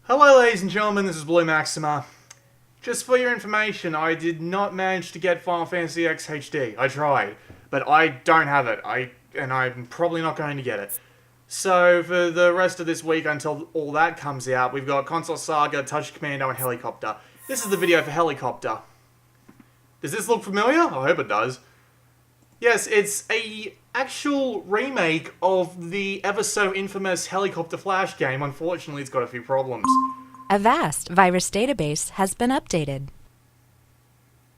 Hello ladies and gentlemen, this is Blue Maxima. Just for your information, I did not manage to get Final Fantasy X HD. I tried, but I don't have it. And I'm probably not going to get it. So for the rest of this week until all that comes out, we've got Console Saga, Touch Commando, and Helicopter. This is the video for Helicopter. Does this look familiar? I hope it does. Yes, it's a actual remake of the ever so infamous Helicopter Flash game. Unfortunately, it's got a few problems. Avast virus database has been updated.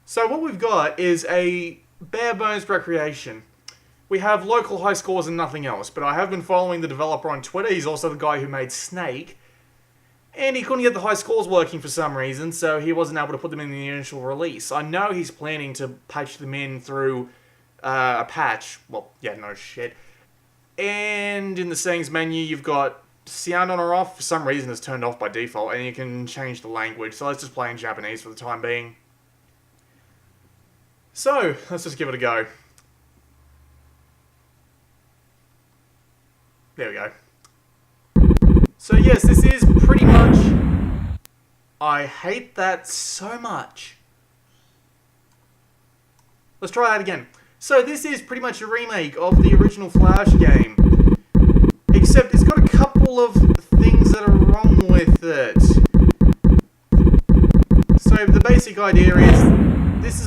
So what we've got is a bare bones recreation. We have local high scores and nothing else, but I have been following the developer on Twitter. He's also the guy who made Snake. And he couldn't get the high scores working for some reason, so he wasn't able to put them in the initial release. I know he's planning to patch them in through a patch. Well, yeah, no shit. And in the settings menu, you've got sound on or off. For some reason, it's turned off by default, and you can change the language. So let's just play in Japanese for the time being. So, let's just give it a go. There we go. So yes, this is pretty much... I hate that so much. Let's try that again. So this is pretty much a remake of the original Flash game. Except it's got a couple of things that are wrong with it. So the basic idea is, this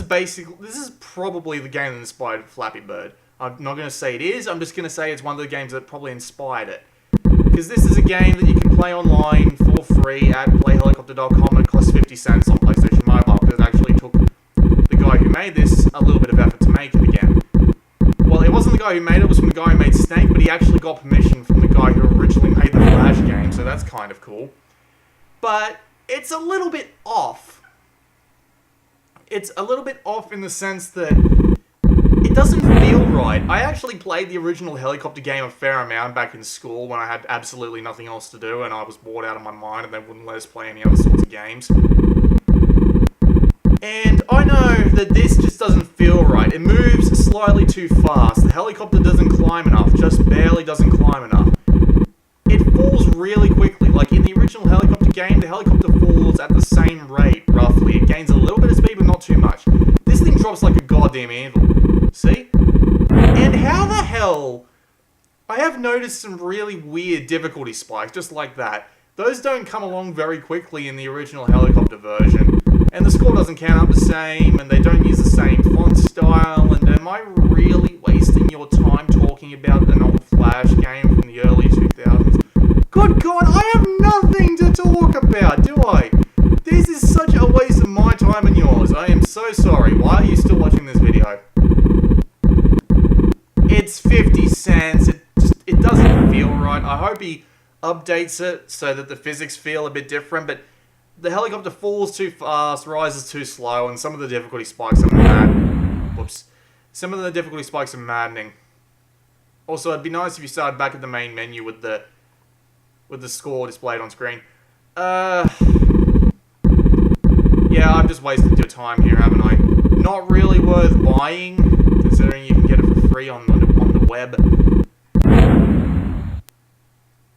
is probably the game that inspired Flappy Bird. I'm not going to say it is, I'm just going to say it's one of the games that probably inspired it. Because this is a game that you can play online for free at playhelicopter.com, and it costs 50 cents on PlayStation Mobile, because it actually took the guy who made this a little bit of effort to make it again. Well, it wasn't the guy who made it, it was from the guy who made Snake, but he actually got permission from the guy who originally made the Flash game, so that's kind of cool. But it's a little bit off. It's a little bit off in the sense that it doesn't feel right. I actually played the original Helicopter game a fair amount back in school when I had absolutely nothing else to do and I was bored out of my mind and they wouldn't let us play any other sorts of games. And I know that this just doesn't feel right. It moves slightly too fast. The helicopter doesn't climb enough, just barely doesn't climb enough. It falls really quickly. Like in the original Helicopter game, the helicopter falls at the same rate, roughly. It gains a little bit of speed, but not too much. This thing drops like a goddamn anvil. See? And how the hell... I have noticed some really weird difficulty spikes, just like that. Those don't come along very quickly in the original Helicopter version. And the score doesn't count up the same, and they don't use the same font style, and am I really wasting your time talking about an old Flash game from the early 2000s? Good God, I have nothing to talk about, do I? This is such a waste of my time and yours. I am so sorry. Why are you still watching this video? It's 50 cents. It doesn't feel right. I hope he updates it so that the physics feel a bit different, but the helicopter falls too fast, rises too slow, and some of the difficulty spikes are mad. Whoops. Some of the difficulty spikes are maddening. Also, it'd be nice if you started back at the main menu with the score displayed on screen. Yeah, I've just wasted your time here, haven't I? Not really worth buying, considering you can get it for free on the web.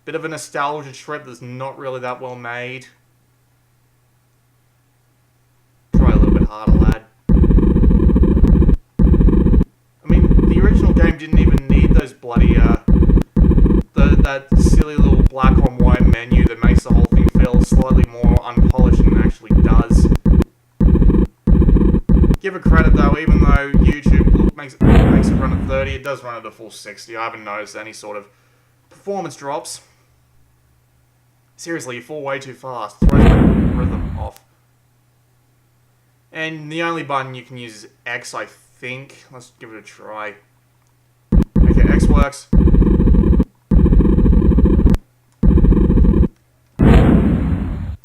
Bit of a nostalgia trip that's not really that well made. Try a little bit harder, lad. I mean, the original game didn't even need those bloody, that silly little black on white menu that makes the whole thing feel slightly more unpolished than it actually does. Give it credit though, even though YouTube makes it run at 30, it does run at a full 60. I haven't noticed any sort of performance drops. Seriously, you fall way too fast. Throws my rhythm off. And the only button you can use is X, I think. Let's give it a try. Okay, X works.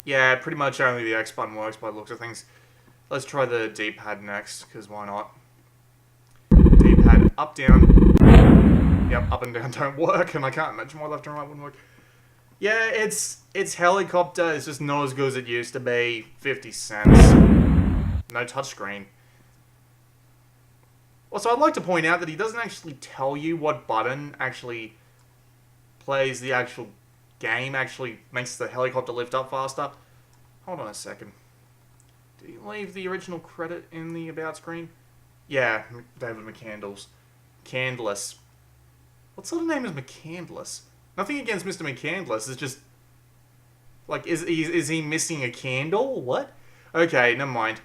Yeah, pretty much only the X button works by the looks of things. Let's try the D-pad next, because why not? D-pad up, down. Yep, up and down don't work, and I can't imagine why left and right wouldn't work. Yeah, it's Helicopter, it's just not as good as it used to be. 50 cents. No touchscreen. Also, I'd like to point out that he doesn't actually tell you what button actually plays the actual game actually makes the helicopter lift up faster. Hold on a second. Did you leave the original credit in the about screen? Yeah, David McCandless. Candless. What sort of name is McCandless? Nothing against Mr. McCandless, it's just... Like, is he missing a candle? What? Okay, never mind.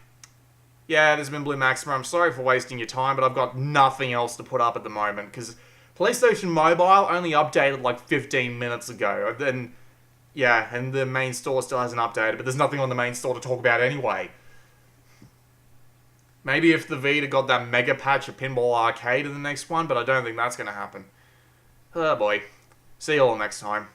Yeah, this has been Blue Maxima. I'm sorry for wasting your time, but I've got nothing else to put up at the moment, because PlayStation Mobile only updated like 15 minutes ago. Then, yeah, and the main store still hasn't updated, but there's nothing on the main store to talk about anyway. Maybe if the Vita got that mega patch of Pinball Arcade in the next one, but I don't think that's going to happen. Oh boy. See you all next time.